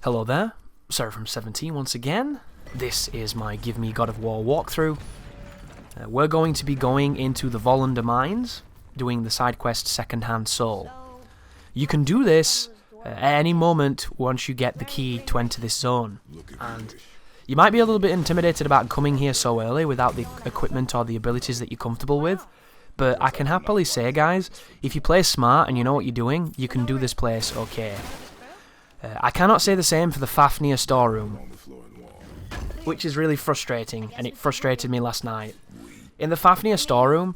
Hello there, Sarah from 17 once again. This is my Give Me God of War walkthrough. We're going to be going into the Volunder mines, doing the side quest Second Hand Soul. You can do this at any moment once you get the key to enter this zone. And you might be a little bit intimidated about coming here so early without the equipment or the abilities that you're comfortable with. But I can happily say, guys, if you play smart and you know what you're doing, you can do this place okay. I cannot say the same for the Fafnir storeroom, which is really frustrating, and it frustrated me last night. In the Fafnir storeroom,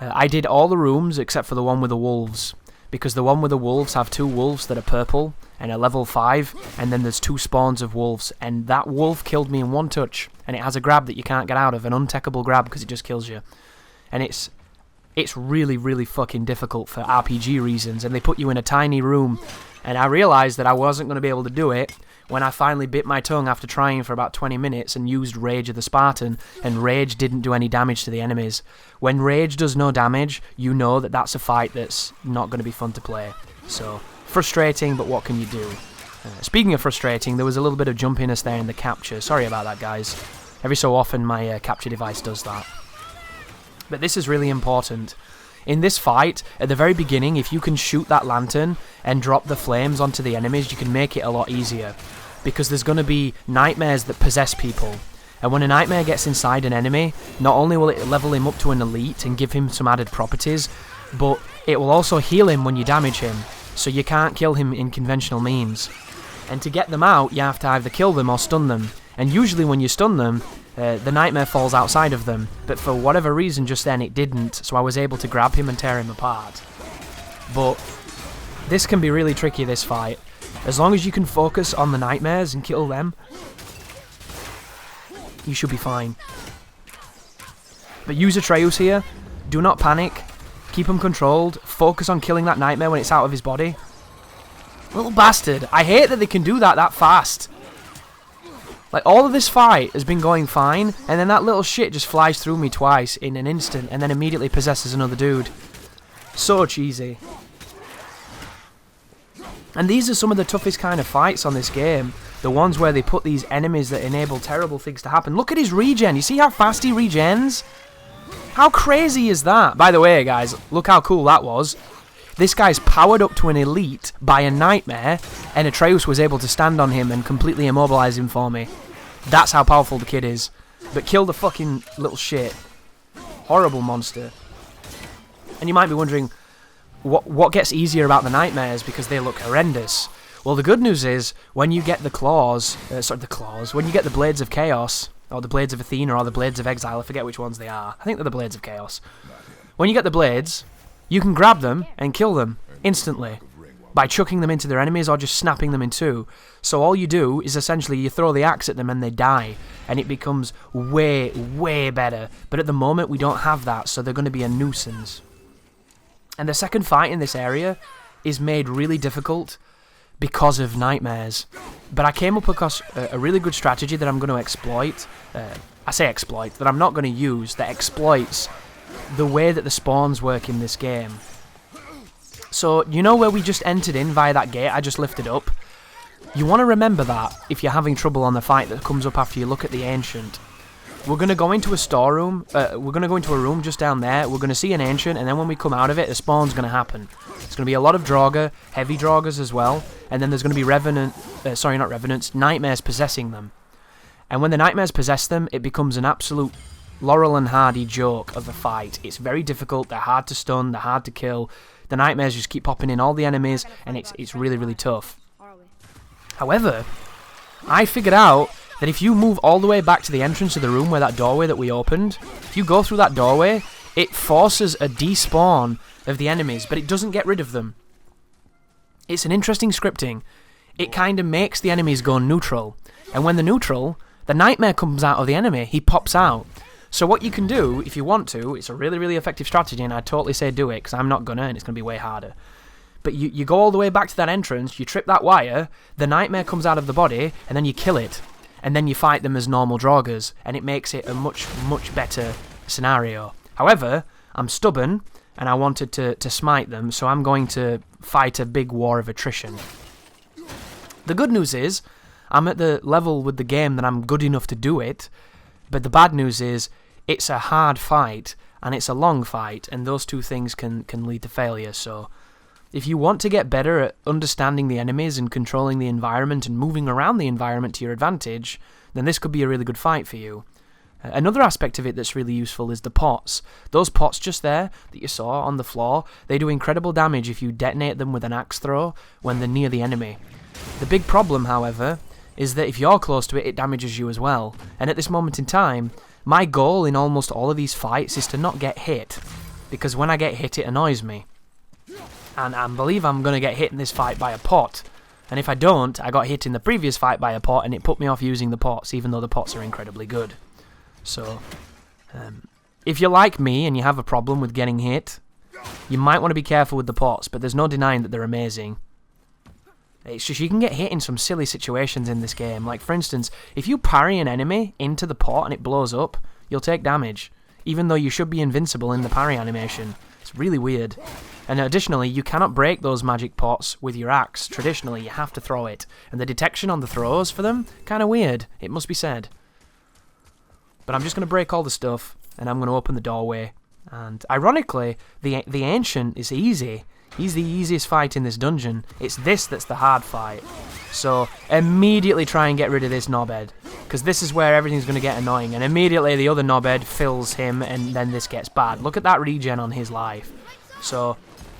I did all the rooms except for the one with the wolves, because the one with the wolves have two wolves that are purple and are level 5, and then there's 2 spawns of wolves, and that wolf killed me in one touch, and it has a grab that you can't get out of, an untechable grab because it just kills you. And it's really, really fucking difficult for RPG reasons, and they put you in a tiny room, and I realised that I wasn't going to be able to do it when I finally bit my tongue after trying for about 20 minutes and used Rage of the Spartan, and Rage didn't do any damage to the enemies. When Rage does no damage, you know that that's a fight that's not going to be fun to play. So, frustrating, but what can you do? Speaking of frustrating, there was a little bit of jumpiness there in the capture. Sorry about that, guys. Every so often my capture device does that. But this is really important. In this fight, at the very beginning, if you can shoot that lantern and drop the flames onto the enemies, you can make it a lot easier. Because there's going to be nightmares that possess people. And when a nightmare gets inside an enemy, not only will it level him up to an elite and give him some added properties, but it will also heal him when you damage him. So you can't kill him in conventional means. And to get them out, you have to either kill them or stun them. And usually when you stun them, the nightmare falls outside of them, but for whatever reason just then it didn't, so I was able to grab him and tear him apart. But this can be really tricky, this fight. As long as you can focus on the nightmares and kill them, you should be fine. But use Atreus here, do not panic, keep him controlled, focus on killing that nightmare when it's out of his body. Little bastard, I hate that they can do that fast. Like, all of this fight has been going fine, and then that little shit just flies through me twice in an instant, and then immediately possesses another dude. So cheesy. And these are some of the toughest kind of fights on this game. The ones where they put these enemies that enable terrible things to happen. Look at his regen. You see how fast he regens? How crazy is that? By the way, guys, look how cool that was. This guy's powered up to an elite by a nightmare, and Atreus was able to stand on him and completely immobilize him for me. That's how powerful the kid is. But kill the fucking little shit. Horrible monster. And you might be wondering, what gets easier about the nightmares because they look horrendous? Well, the good news is, when you get the when you get the Blades of Chaos, or the Blades of Athena, or the Blades of Exile, I forget which ones they are. I think they're the Blades of Chaos. When you get the blades, you can grab them and kill them instantly by chucking them into their enemies or just snapping them in two. So all you do is essentially you throw the axe at them and they die, and it becomes way, way better. But at the moment we don't have that, so they're going to be a nuisance. And the second fight in this area is made really difficult because of nightmares. But I came up across a really good strategy that I'm going to exploit. I say exploit, that I'm not going to use, that exploits the way that the spawns work in this game. So, you know where we just entered in via that gate I just lifted up? You want to remember that if you're having trouble on the fight that comes up after you look at the Ancient. We're going to go into a storeroom, we're going to go into a room just down there, we're going to see an Ancient, and then when we come out of it, the spawn's going to happen. There's going to be a lot of Draugr, heavy Draugrs as well, and then there's going to be nightmares possessing them. And when the nightmares possess them, it becomes an absolute Laurel and Hardy joke of a fight. It's very difficult, they're hard to stun, they're hard to kill. The nightmares just keep popping in all the enemies, and it's really, really tough. However, I figured out that if you move all the way back to the entrance of the room where that doorway that we opened, if you go through that doorway, it forces a despawn of the enemies, but it doesn't get rid of them. It's an interesting scripting. It kind of makes the enemies go neutral, and when they're neutral, the nightmare comes out of the enemy, he pops out. So what you can do, if you want to, it's a really, really effective strategy, and I'd totally say do it, because I'm not gonna, and it's gonna be way harder. But you go all the way back to that entrance, you trip that wire, the nightmare comes out of the body, and then you kill it. And then you fight them as normal Draugrs, and it makes it a much, much better scenario. However, I'm stubborn, and I wanted to smite them, so I'm going to fight a big war of attrition. The good news is, I'm at the level with the game that I'm good enough to do it, but the bad news is it's a hard fight, and it's a long fight, and those two things can lead to failure. So if you want to get better at understanding the enemies and controlling the environment and moving around the environment to your advantage, then this could be a really good fight for you. Another aspect of it that's really useful is the pots. Those pots just there that you saw on the floor, they do incredible damage if you detonate them with an axe throw when they're near the enemy. The big problem, however, is that if you're close to it, it damages you as well. And at this moment in time, my goal in almost all of these fights is to not get hit, because when I get hit, it annoys me. And I believe I'm going to get hit in this fight by a pot. And if I don't, I got hit in the previous fight by a pot, and it put me off using the pots, even though the pots are incredibly good. So, if you're like me and you have a problem with getting hit, you might want to be careful with the pots, but there's no denying that they're amazing. It's just you can get hit in some silly situations in this game. Like, for instance, if you parry an enemy into the pot and it blows up, you'll take damage, even though you should be invincible in the parry animation. It's really weird. And additionally, you cannot break those magic pots with your axe. Traditionally, you have to throw it. And the detection on the throws for them, kind of weird, it must be said. But I'm just going to break all the stuff, and I'm going to open the doorway. And ironically, the Ancient is easy. He's the easiest fight in this dungeon. It's this that's the hard fight. So immediately try and get rid of this knobhead, because this is where everything's going to get annoying. And immediately the other knobhead fills him, and then this gets bad. Look at that regen on his life. So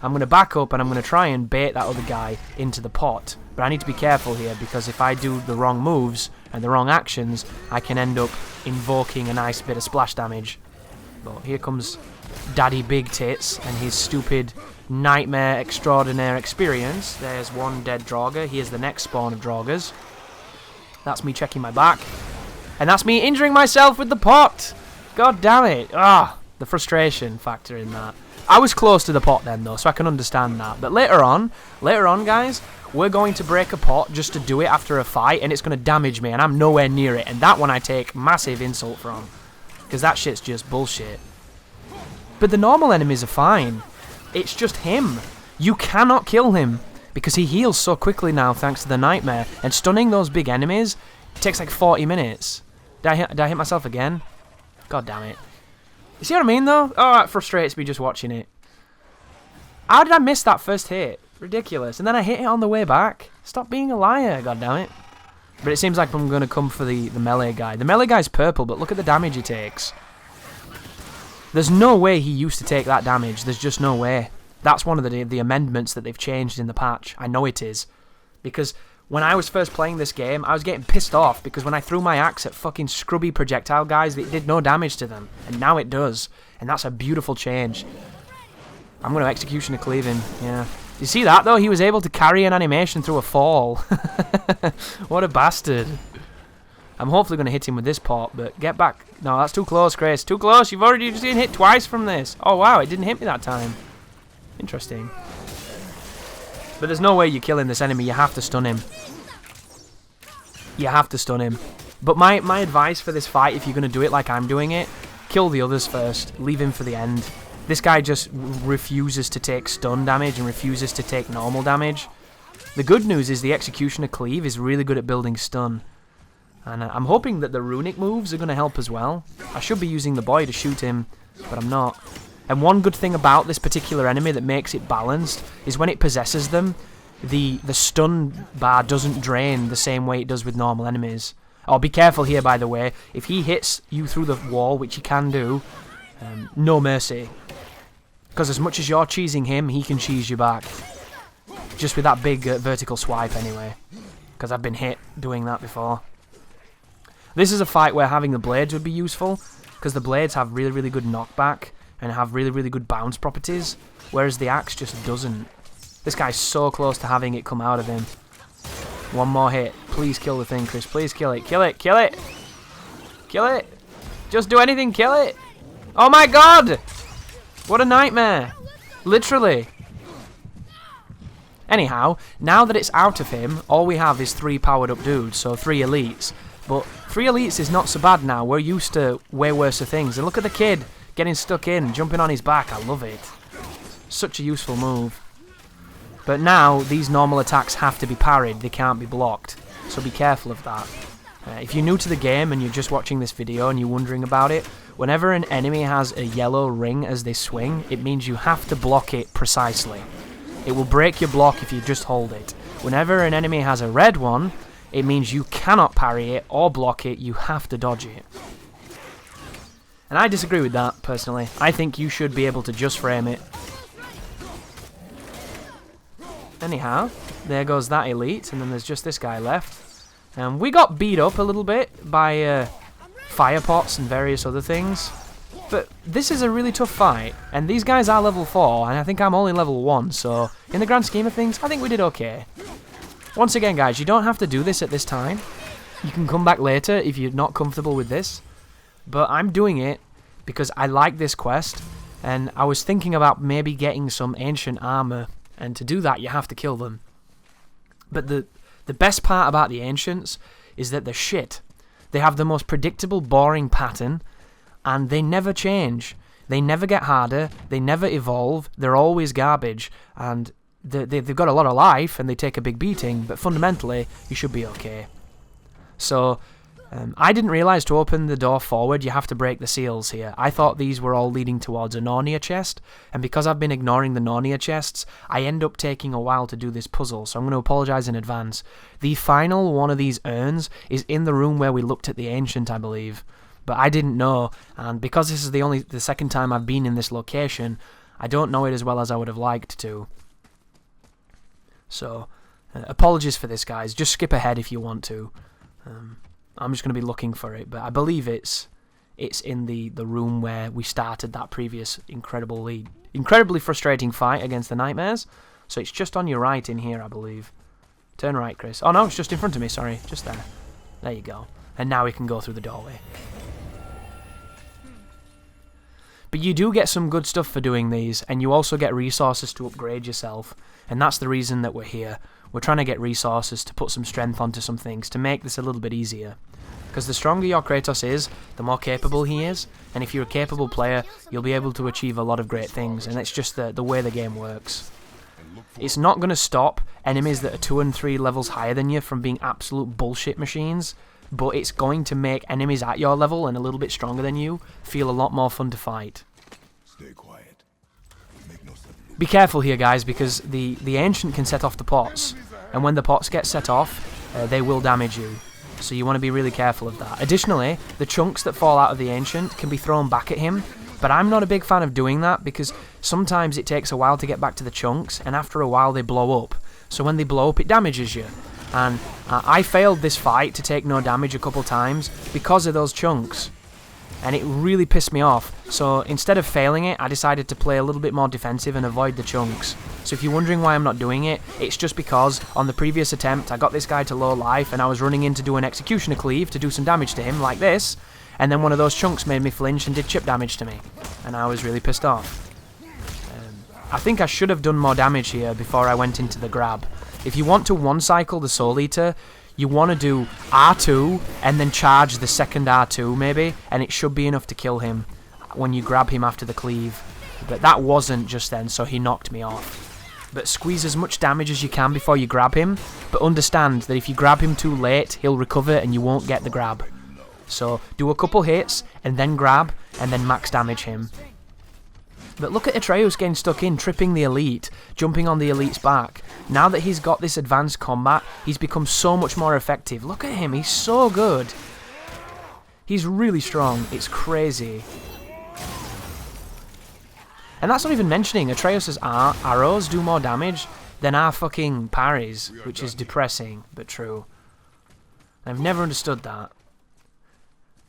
I'm going to back up, and I'm going to try and bait that other guy into the pot. But I need to be careful here, because if I do the wrong moves and the wrong actions, I can end up invoking a nice bit of splash damage. But here comes Daddy Big Tits and his stupid nightmare extraordinaire experience. There's one dead Draugr. Here's the next spawn of Draugrs. That's me checking my back. And that's me injuring myself with the pot! God damn it! Ah, the frustration factor in that. I was close to the pot then, though, so I can understand that. But later on, guys, we're going to break a pot just to do it after a fight, and it's going to damage me, and I'm nowhere near it. And that one I take massive insult from, because that shit's just bullshit. But the normal enemies are fine. It's just him. You cannot kill him, because he heals so quickly now thanks to the nightmare. And stunning those big enemies takes like 40 minutes. Did I hit myself again? God damn it. You see what I mean, though? Oh, that frustrates me just watching it. How did I miss that first hit? Ridiculous. And then I hit it on the way back. Stop being a liar, goddammit. But it seems like I'm going to come for the melee guy. The melee guy's purple, but look at the damage he takes. There's no way he used to take that damage. There's just no way. That's one of the amendments that they've changed in the patch. I know it is. Because when I was first playing this game, I was getting pissed off because when I threw my axe at fucking scrubby projectile guys, it did no damage to them. And now it does. And that's a beautiful change. I'm going to Executioner Cleave him. Yeah. You see that, though? He was able to carry an animation through a fall. What a bastard. I'm hopefully going to hit him with this pot, but get back. No, that's too close, Chris. Too close. You've already just been hit twice from this. Oh, wow. It didn't hit me that time. Interesting. But there's no way you're killing this enemy. You have to stun him. You have to stun him. But my advice for this fight, if you're going to do it like I'm doing it, kill the others first. Leave him for the end. This guy just refuses to take stun damage and refuses to take normal damage. The good news is the Executioner Cleave is really good at building stun. And I'm hoping that the runic moves are going to help as well. I should be using the boy to shoot him, but I'm not. And one good thing about this particular enemy that makes it balanced is when it possesses them, the stun bar doesn't drain the same way it does with normal enemies. Oh, be careful here, by the way. If he hits you through the wall, which he can do, no mercy. Because as much as you're cheesing him, he can cheese you back. Just with that big vertical swipe anyway. Because I've been hit doing that before. This is a fight where having the blades would be useful. Because the blades have really, really good knockback. And have really, really good bounce properties. Whereas the axe just doesn't. This guy's so close to having it come out of him. One more hit. Please kill the thing, Chris. Please kill it. Kill it. Kill it. Kill it. Just do anything. Kill it. Oh my god! What a nightmare. Literally. Anyhow, now that it's out of him, all we have is 3 powered up dudes, so 3 elites. But 3 elites is not so bad now. We're used to way worse things. And look at the kid getting stuck in, jumping on his back. I love it. Such a useful move. But now, these normal attacks have to be parried. They can't be blocked. so be careful of that. If you're new to the game and you're just watching this video and you're wondering about it, whenever an enemy has a yellow ring as they swing, it means you have to block it precisely. It will break your block if you just hold it. Whenever an enemy has a red one, it means you cannot parry it or block it, you have to dodge it. And I disagree with that, personally. I think you should be able to just frame it. Anyhow, there goes that elite, and then there's just this guy left. And we got beat up a little bit by fire pots and various other things. But this is a really tough fight, and these guys are level 4, and I think I'm only level 1, so in the grand scheme of things, I think we did okay. Once again, guys, you don't have to do this at this time. You can come back later if you're not comfortable with this. But I'm doing it because I like this quest, and I was thinking about maybe getting some ancient armor, and to do that, you have to kill them. But the best part about the ancients is that they're shit. They have the most predictable, boring pattern, and they never change. They never get harder, they never evolve, they're always garbage, and they've got a lot of life, and they take a big beating, but fundamentally, you should be okay. So, I didn't realise to open the door forward you have to break the seals here. I thought these were all leading towards a Narnia chest, and because I've been ignoring the Narnia chests, I end up taking a while to do this puzzle, so I'm going to apologise in advance. The final one of these urns is in the room where we looked at the Ancient, I believe. But I didn't know, and because this is the second time I've been in this location, I don't know it as well as I would have liked to. So, apologies for this, guys. Just skip ahead if you want to. I'm just going to be looking for it, but I believe it's in the room where we started that previous incredibly frustrating fight against the nightmares. So it's just on your right in here, I believe. Turn right, Chris. Oh no, it's just in front of me, sorry. Just there. There you go. And now we can go through the doorway. But you do get some good stuff for doing these, and you also get resources to upgrade yourself. And that's the reason that we're here. We're trying to get resources to put some strength onto some things, to make this a little bit easier. Because the stronger your Kratos is, the more capable he is, and if you're a capable player, you'll be able to achieve a lot of great things, and it's just the way the game works. It's not going to stop enemies that are 2 and 3 levels higher than you from being absolute bullshit machines, but it's going to make enemies at your level and a little bit stronger than you feel a lot more fun to fight. Stay quiet. Make no sense. Be careful here, guys, because the Ancient can set off the pots, and when the pots get set off, they will damage you. So you want to be really careful of that. Additionally, the chunks that fall out of the Ancient can be thrown back at him, but I'm not a big fan of doing that because sometimes it takes a while to get back to the chunks, and after a while they blow up. So when they blow up, it damages you. And I failed this fight to take no damage a couple times because of those chunks. And it really pissed me off. So instead of failing it, I decided to play a little bit more defensive and avoid the chunks. So if you're wondering why I'm not doing it, it's just because on the previous attempt I got this guy to low life and I was running in to do an Executioner Cleave to do some damage to him, like this, and then one of those chunks made me flinch and did chip damage to me. And I was really pissed off. I think I should have done more damage here before I went into the grab. If you want to one-cycle the Soul Eater, you want to do R2 and then charge the second R2 maybe, and it should be enough to kill him when you grab him after the cleave. But that wasn't just then, so he knocked me off. But squeeze as much damage as you can before you grab him, but understand that if you grab him too late, he'll recover and you won't get the grab. So do a couple hits, and then grab, and then max damage him. But look at Atreus getting stuck in, tripping the elite, jumping on the elite's back. Now that he's got this advanced combat, he's become so much more effective. Look at him, he's so good. He's really strong, it's crazy. And that's not even mentioning Atreus' arrows do more damage than our fucking parries, which is depressing, but true. I've never understood that.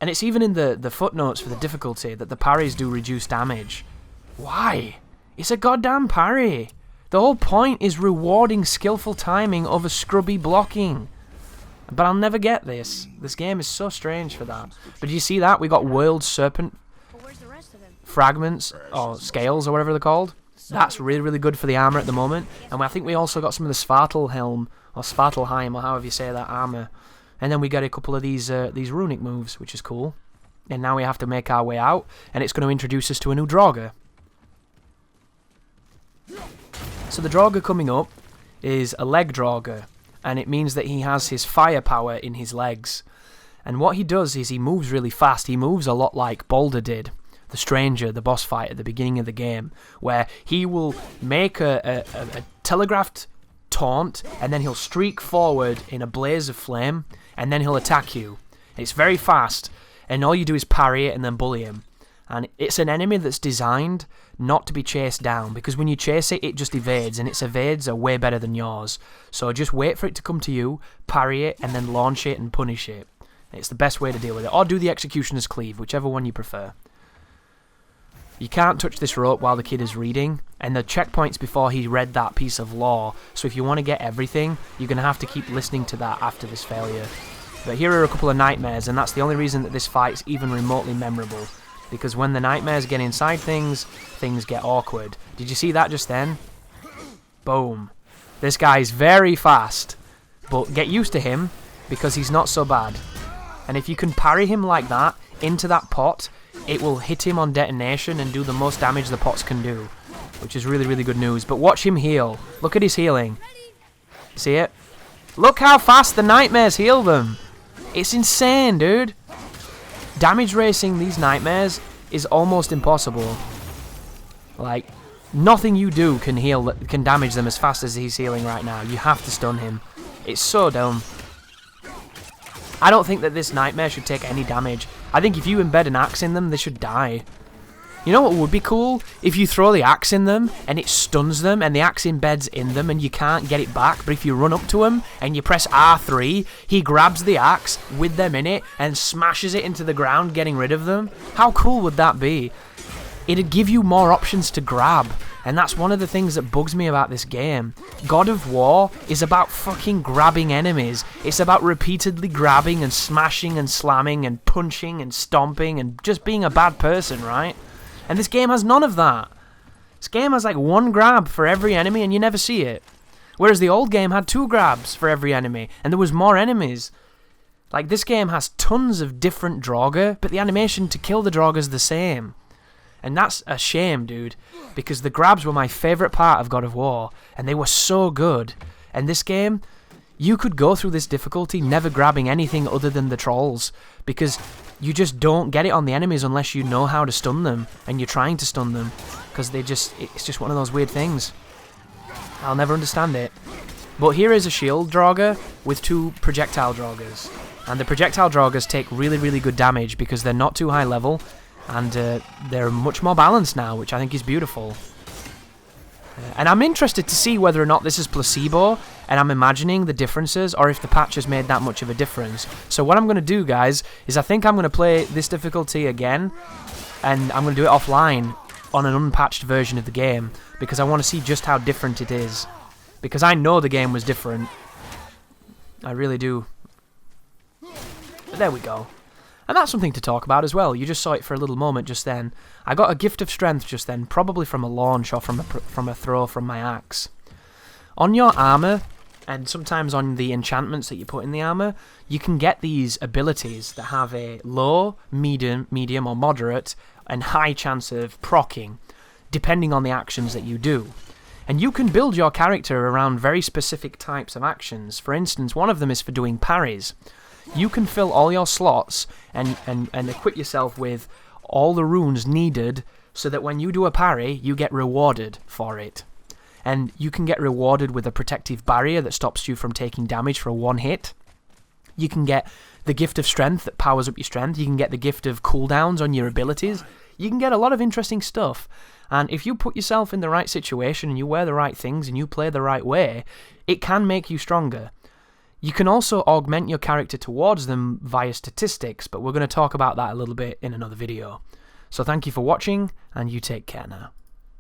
And it's even in the footnotes for the difficulty that the parries do reduce damage. Why? It's a goddamn parry. The whole point is rewarding skillful timing over scrubby blocking. But I'll never get this. This game is so strange for that. But do you see that? We got World Serpent fragments, or scales, or whatever they're called. That's really, really good for the armor at the moment. And I think we also got some of the Svartalhelm, or Svartalheim, or however you say that armor. And then we get a couple of these runic moves, which is cool. And now we have to make our way out, and it's going to introduce us to a new Draugr. So the Draugr coming up is a leg Draugr, and it means that he has his firepower in his legs. And what he does is he moves really fast. He moves a lot like Boulder did, the Stranger, the boss fight at the beginning of the game, where he will make a telegraphed taunt, and then he'll streak forward in a blaze of flame, and then he'll attack you. It's very fast, and all you do is parry it and then bully him. And it's an enemy that's designed not to be chased down, because when you chase it, it just evades, and its evades are way better than yours. So just wait for it to come to you, parry it, and then launch it and punish it. It's the best way to deal with it. Or do the Executioner's Cleave, whichever one you prefer. You can't touch this rope while the kid is reading, and the checkpoints before he read that piece of lore, so if you want to get everything, you're going to have to keep listening to that after this failure. But here are a couple of nightmares, and that's the only reason that this fight's even remotely memorable. Because when the nightmares get inside things, things get awkward. Did you see that just then? Boom. This guy's very fast, but get used to him, because he's not so bad. And if you can parry him like that, into that pot, it will hit him on detonation and do the most damage the pots can do. Which is really, really good news. But watch him heal. Look at his healing. See it? Look how fast the nightmares heal them. It's insane, dude. Damage racing these nightmares is almost impossible. Like, nothing you do can damage them as fast as he's healing right now. You have to stun him. It's so dumb. I don't think that this nightmare should take any damage. I think if you embed an axe in them, they should die. You know what would be cool? If you throw the axe in them, and it stuns them, and the axe embeds in them, and you can't get it back, but if you run up to him, and you press R3, he grabs the axe with them in it, and smashes it into the ground, getting rid of them. How cool would that be? It'd give you more options to grab. And that's one of the things that bugs me about this game. God of War is about fucking grabbing enemies. It's about repeatedly grabbing and smashing and slamming and punching and stomping and just being a bad person, right? And this game has none of that. This game has like one grab for every enemy and you never see it. Whereas the old game had 2 grabs for every enemy and there was more enemies. Like, this game has tons of different Draugr, but the animation to kill the Draugr is the same. And that's a shame, dude, because the grabs were my favourite part of God of War, and they were so good. And this game, you could go through this difficulty never grabbing anything other than the trolls, because you just don't get it on the enemies unless you know how to stun them, and you're trying to stun them, because it's just one of those weird things. I'll never understand it. But here is a shield Draugr with 2 projectile Draugrs, and the projectile Draugrs take really, really good damage because they're not too high level, and they're much more balanced now, which I think is beautiful. And I'm interested to see whether or not this is placebo, and I'm imagining the differences, or if the patch has made that much of a difference. So what I'm going to do, guys, is I think I'm going to play this difficulty again, and I'm going to do it offline on an unpatched version of the game, because I want to see just how different it is. Because I know the game was different. I really do. But there we go. And that's something to talk about as well. You just saw it for a little moment just then. I got a gift of strength just then, probably from a launch or from a throw from my axe. On your armor, and sometimes on the enchantments that you put in the armor, you can get these abilities that have a low, medium or moderate, and high chance of proccing, depending on the actions that you do. And you can build your character around very specific types of actions. For instance, one of them is for doing parries. You can fill all your slots and equip yourself with all the runes needed so that when you do a parry, you get rewarded for it. And you can get rewarded with a protective barrier that stops you from taking damage for 1 hit. You can get the gift of strength that powers up your strength. You can get the gift of cooldowns on your abilities. You can get a lot of interesting stuff. And if you put yourself in the right situation and you wear the right things and you play the right way, it can make you stronger. You can also augment your character towards them via statistics, but we're going to talk about that a little bit in another video. So thank you for watching, and you take care now.